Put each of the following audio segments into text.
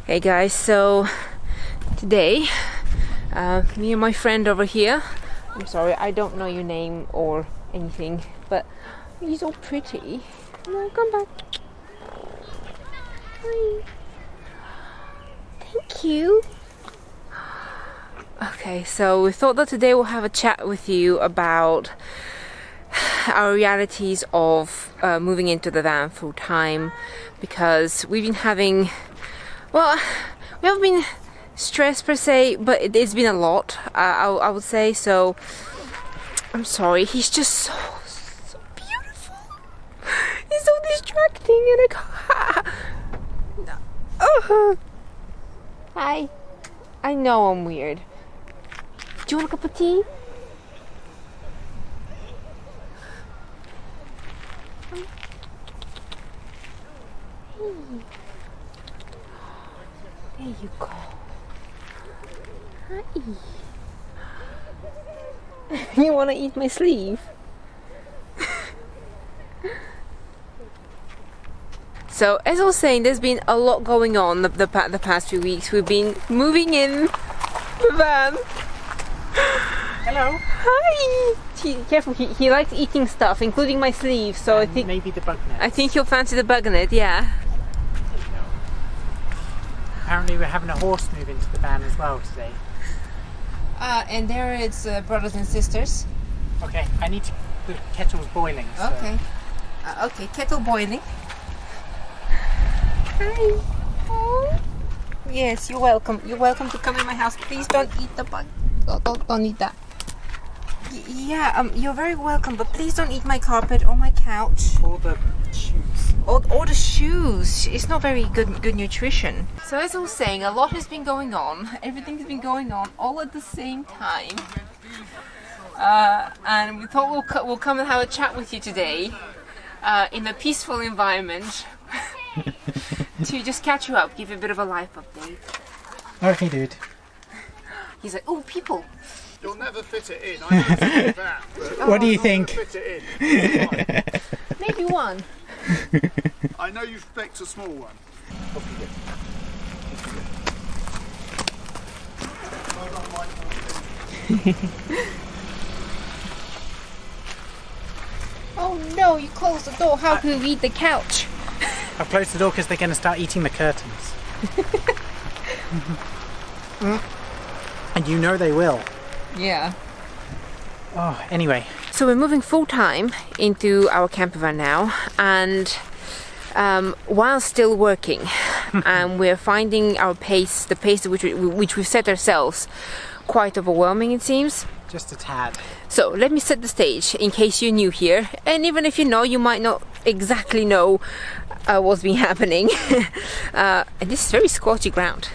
Hey guys, so today me and my friend over here, I'm sorry, I don't know your name or anything, but you're so pretty. No, come back. Hi. Thank you. Okay, so we thought that today we'll have a chat with you about our realities of moving into the van full time, because we've been having, well, we haven't been stressed per se, but it's been a lot, I would say. So I'm sorry, he's just so beautiful. He's so distracting, and I can't. Hi. I know I'm weird. Do you want a cup of tea? There you go. Hi. You want to eat my sleeve? So, as I was saying, there's been a lot going on the past few weeks. We've been moving in the van. Hello. Hi. Careful, he likes eating stuff, including my sleeve. So I think maybe the bug net. I think he'll fancy the bug net. Yeah. Apparently we're having a horse move into the van as well today. And there it's brothers and sisters. Okay, I need to. The kettle's boiling. So. Okay. Okay, kettle boiling. Hi. Oh. Yes, you're welcome. You're welcome to come in my house. Please don't eat the bug. Don't eat that. Yeah, you're very welcome, but please don't eat my carpet or my couch. Or the shoes. Or the shoes. It's not very good nutrition. So as I was saying, a lot has been going on. Everything's been going on all at the same time. And we thought we'll come and have a chat with you today in a peaceful environment to just catch you up, give you a bit of a life update. Okay, dude. He's like, oh, people. You'll never fit it in. I can see that. What do you think? Fit it in. Maybe one. I know you've picked a small one. Oh no, you closed the door. How can we eat the couch? I've closed the door because they're going to start eating the curtains. And you know they will. Yeah. Oh, anyway. So we're moving full time into our campervan now, and while still working, we're finding our pace, the pace at which we've set ourselves, quite overwhelming, it seems. Just a tad. So let me set the stage in case you're new here, and even if you know, you might not exactly know what's been happening. And this is very squelchy ground.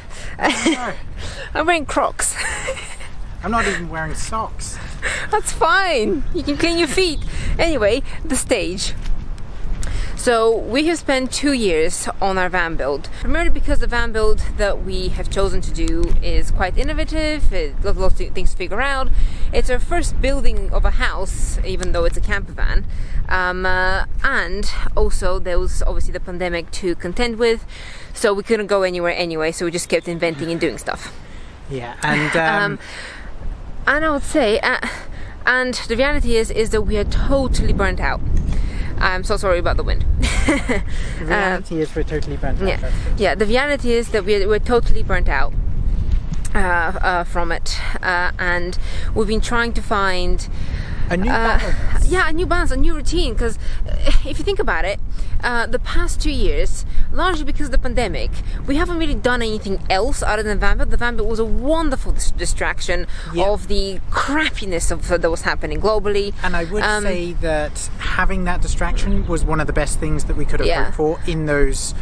I'm wearing Crocs. I'm not even wearing socks. That's fine. You can clean your feet. Anyway, the stage. So we have spent 2 years on our van build, primarily because the van build that we have chosen to do is quite innovative. There's lots of things to figure out. It's our first building of a house, even though it's a camper van. And also there was obviously the pandemic to contend with, so we couldn't go anywhere anyway, so we just kept inventing and doing stuff. Yeah, and I would say, and the reality is that we are totally burnt out. I'm so sorry about the wind. the reality is we're totally burnt out. Yeah, the reality is that we're totally burnt out from it, and we've been trying to find a new balance. Yeah, a new balance, a new routine, because if you think about it, the past 2 years, largely because of the pandemic, we haven't really done anything else other than van build. The van build was a wonderful distraction of the crappiness that was happening globally. And I would say that having that distraction was one of the best things that we could have hoped for in those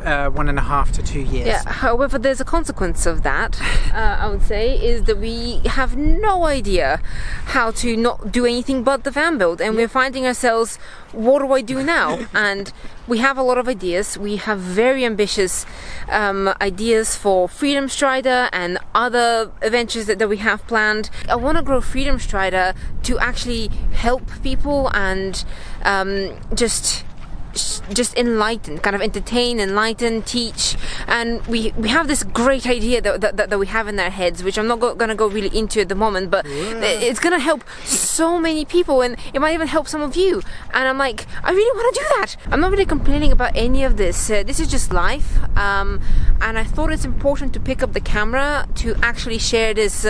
1.5 to 2 years. Yeah, however, there's a consequence of that, I would say, is that we have no idea how to not do anything but the van build, and we're finding ourselves, what do I do now? And we have a lot of ideas. We have very ambitious ideas for Freedom-Strider and other adventures that we have planned. I want to grow Freedom-Strider to actually help people and just just enlighten, kind of entertain, enlighten, teach, and we have this great idea that we have in our heads, which I'm not going to go really into at the moment, but it's going to help so many people, and it might even help some of you. And I'm like, I really want to do that. I'm not really complaining about any of this. This is just life, and I thought it's important to pick up the camera to actually share this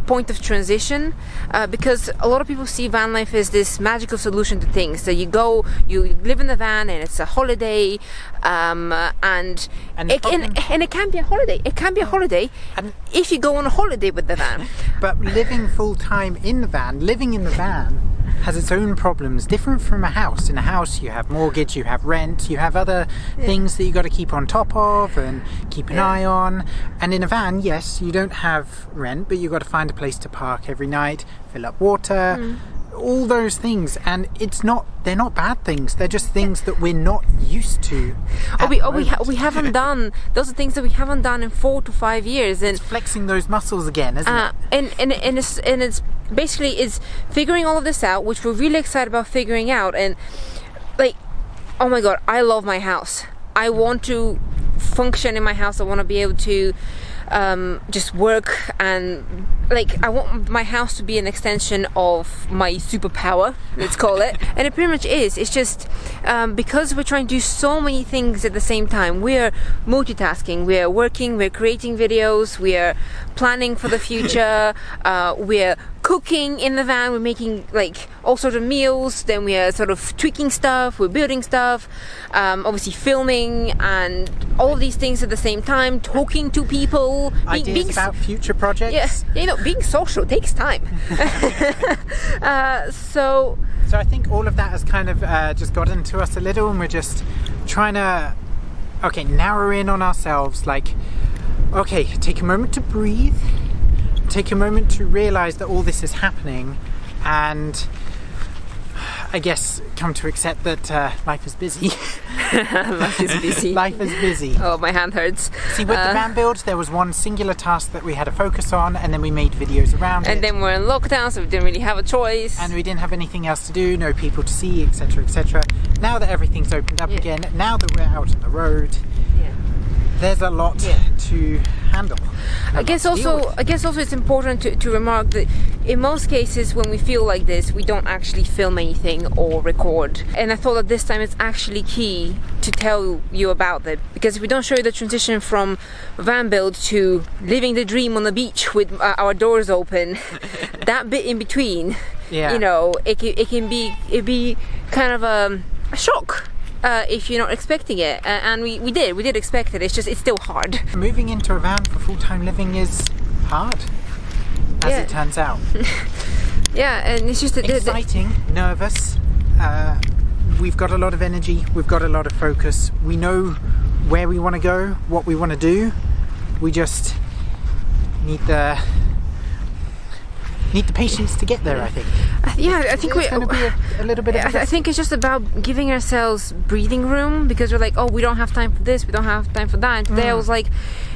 point of transition, because a lot of people see van life as this magical solution to things. So you live in the van and it's a holiday, and it can be a holiday. It can be a holiday if you go on a holiday with the van. But living full time in the van, living in the van has its own problems, different from a house. In a house you have mortgage, you have rent, you have other things that you got to keep on top of and keep an eye on. And in a van, yes, you don't have rent, but you got to find a place to park every night, fill up water, all those things. And they're not bad things, they're just things that we're not used to. We haven't done those are things that we haven't done in 4 to 5 years, and it's flexing those muscles again, isn't it? And it's basically is figuring all of this out, which we're really excited about figuring out. And like, oh my god, I love my house. I want to function in my house. I want to be able to just work, and like I want my house to be an extension of my superpower, let's call it. And it pretty much is. It's just because we're trying to do so many things at the same time. We're multitasking, we're working, we're creating videos, we're planning for the future, we're cooking in the van, we're making like all sorts of meals, then we are sort of tweaking stuff, we're building stuff, obviously filming, and all of these things at the same time, talking to people, ideas about future projects. Yes, being social takes time. So I think all of that has kind of just gotten to us a little, and we're just trying to narrow in on ourselves, like, okay, take a moment to breathe, take a moment to realize that all this is happening, and I guess come to accept that life is busy. Life is busy. Life is busy. Oh, my hand hurts. See, with the van build, there was one singular task that we had to focus on, and then we made videos around it. And then we're in lockdown, so we didn't really have a choice. And we didn't have anything else to do, no people to see, etc., etc. Now that everything's opened up again, now that we're out on the road, there's a lot to handle. I guess also it's important to remark that in most cases when we feel like this, we don't actually film anything or record. And I thought that this time it's actually key to tell you about that, because if we don't show you the transition from van build to living the dream on the beach with our doors open, that bit in between, it can be kind of a shock. If you're not expecting it, and we did expect it. It's still hard. Moving into a van for full-time living is hard, as it turns out. And it's just exciting, nervous. We've got a lot of energy. We've got a lot of focus. We know where we want to go, what we want to do. We just need the patience to get there, I think. I think it's going to be a little bit of I think it's just about giving ourselves breathing room, because we're like, oh, we don't have time for this, we don't have time for that. And today I was like,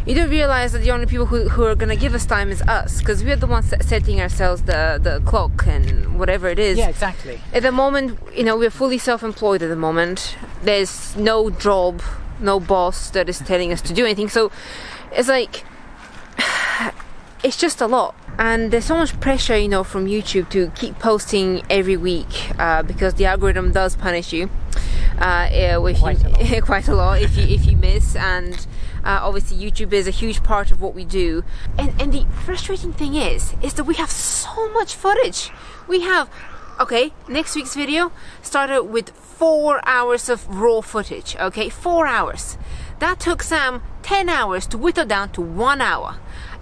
you do realize that the only people who are going to give us time is us, because we're the ones setting ourselves the clock and whatever it is. Yeah, exactly. At the moment, we're fully self-employed at the moment. There's no job, no boss that is telling us to do anything. So it's like, it's just a lot. And there's so much pressure, from YouTube to keep posting every week, because the algorithm does punish you quite a lot if you miss. And obviously YouTube is a huge part of what we do. And the frustrating thing is that we have so much footage. We have, next week's video started with 4 hours of raw footage. 4 hours. That took Sam 10 hours to whittle down to 1 hour.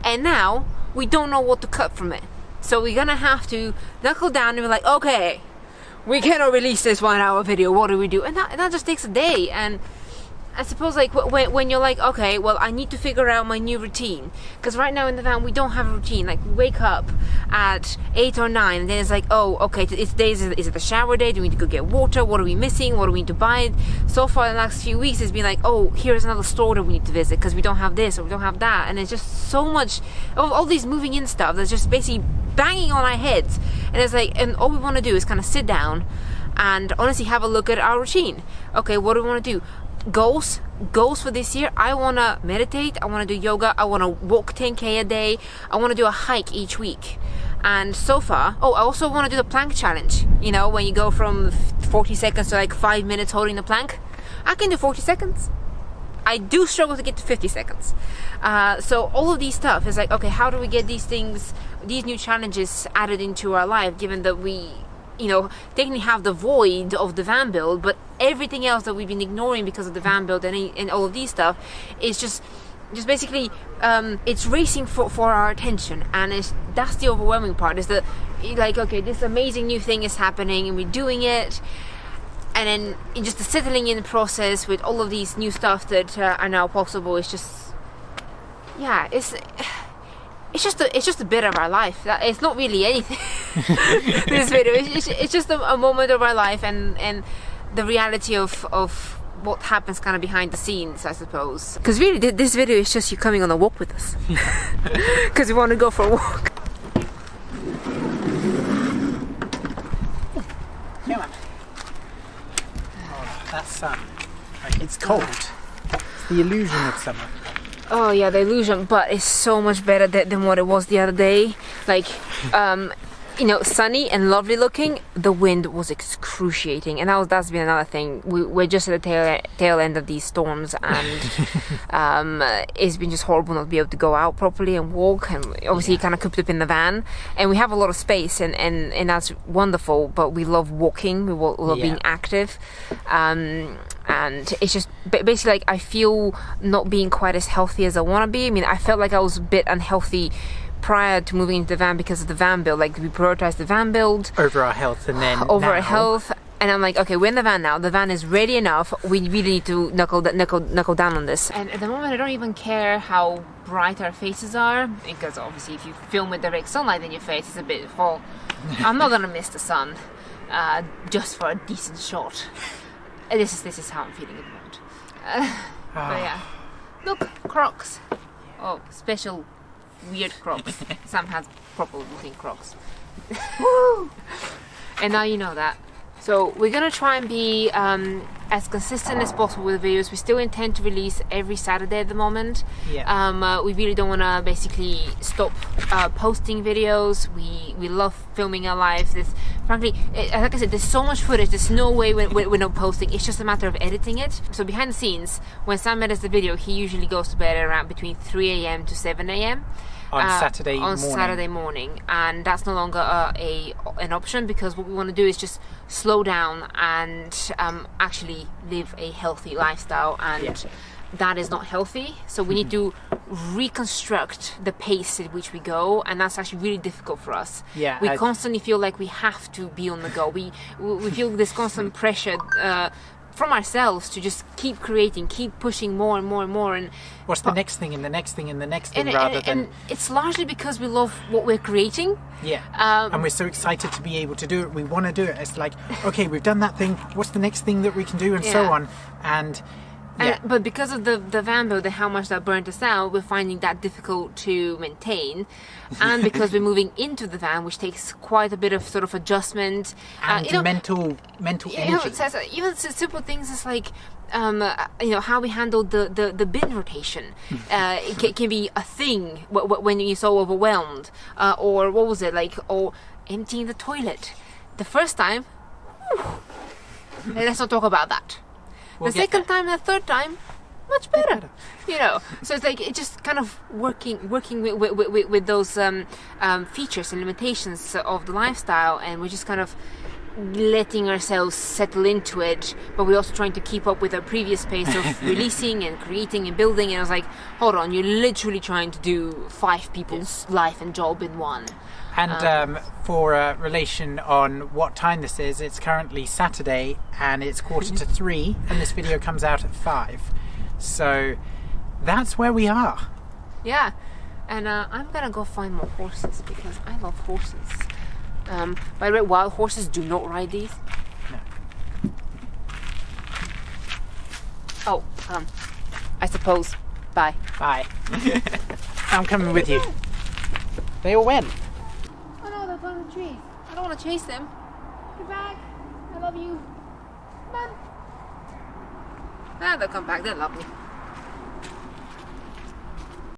And now we don't know what to cut from it. So we're gonna have to knuckle down and be like, okay, we cannot release this 1 hour video, what do we do? And that just takes a day. And I suppose like when you're like, okay, well, I need to figure out my new routine, because right now in the van we don't have a routine. Like we wake up at 8 or 9 and then it's like, oh, okay, it's days. Is it a shower day? Do we need to go get water? What are we missing? What do we need to buy? So far the last few weeks it's been like, oh, here's another store that we need to visit because we don't have this or we don't have that. And it's just so much of all these moving in stuff that's just basically banging on our heads. And it's like, and all we want to do is kind of sit down and honestly have a look at our routine. Okay, what do we want to do? Goals for this year. I want to meditate, I want to do yoga, I want to walk 10k a day, I want to do a hike each week. And so far, I also want to do the plank challenge, you know, when you go from 40 seconds to like 5 minutes holding the plank. I can do 40 seconds. I do struggle to get to 50 seconds. So all of these stuff is like, okay, how do we get these things, these new challenges added into our life, given that we, you know, technically have the void of the van build, but everything else that we've been ignoring because of the van build and all of these stuff is just basically it's racing for our attention. And that's the overwhelming part, is that like, okay, this amazing new thing is happening and we're doing it, and then just the settling in the process with all of these new stuff that are now possible is just, yeah, it's just a bit of our life. It's not really anything. This video, it's just a moment of our life, and the reality of what happens kind of behind the scenes, I suppose. Because really, this video is just you coming on a walk with us, because we want to go for a walk. Come on. Oh, that sun. Like, it's cold. It's the illusion of summer. Oh yeah, the illusion, but it's so much better than what it was the other day. Like, you know, sunny and lovely looking. The wind was excruciating, and that's been another thing. We're just at the tail end of these storms, and it's been just horrible not to be able to go out properly and walk. And obviously, kind of cooped up in the van, and we have a lot of space, and that's wonderful. But we love walking. We love being active. And it's just basically like I feel not being quite as healthy as I want to be. I mean, I felt like I was a bit unhealthy prior to moving into the van because of the van build. Like, we prioritized the van build over our health, and then our health. And I'm like, okay, we're in the van now. The van is ready enough. We really need to knuckle down on this. And at the moment, I don't even care how bright our faces are, because obviously, if you film with direct sunlight in your face, it's a bit full. I'm not gonna miss the sun just for a decent shot. This is how I'm feeling at the moment. But yeah, look, Crocs. Oh, special weird Crocs. Sam has proper looking Crocs. Woo! And now you know that. So we're gonna try and be as consistent as possible with the videos. We still intend to release every Saturday at the moment. Yeah. We really don't want to basically stop posting videos. We love filming our lives. Frankly, like I said, there's so much footage. There's no way we're not posting. It's just a matter of editing it. So behind the scenes, when Sam edits the video, he usually goes to bed around between 3 a.m. to 7 a.m. on Saturday morning, and that's no longer an option, because what we want to do is just slow down and actually live a healthy lifestyle, and that is not healthy. So we need to reconstruct the pace at which we go, and that's actually really difficult for us. We constantly feel like we have to be on the go. We feel this constant pressure from ourselves to just keep creating, keep pushing more and more and more. And what's the next thing and the next thing and the next thing, and it's largely because we love what we're creating. And we're so excited to be able to do it. We want to do it. It's like, okay, we've done that thing. What's the next thing that we can do, and so on. But because of the van build and how much that burnt us out, we're finding that difficult to maintain. And because we're moving into the van, which takes quite a bit of sort of adjustment and mental energy. Even simple things as like how we handle the bin rotation. It can be a thing when you're so overwhelmed, or what was it like, or emptying the toilet the first time. Let's not talk about that. The second time and the third time, much better. So it's like it's just kind of working with those features and limitations of the lifestyle, and we're just kind of letting ourselves settle into it, but we're also trying to keep up with our previous pace of releasing and creating and building. And I was like, hold on, you're literally trying to do 5 people's life and job in one. And for relation on what time this is, it's currently Saturday and it's 3:15, and this video comes out at 5. So that's where we are. Yeah, and I'm gonna go find more horses because I love horses. By the way, wild horses do not ride these. No. Oh, I suppose. Bye. Bye. I'm coming with you. They all went. Oh no, they're going to the trees. I don't want to chase them. Get back. I love love you. Come on. Ah, they'll come back. They love me.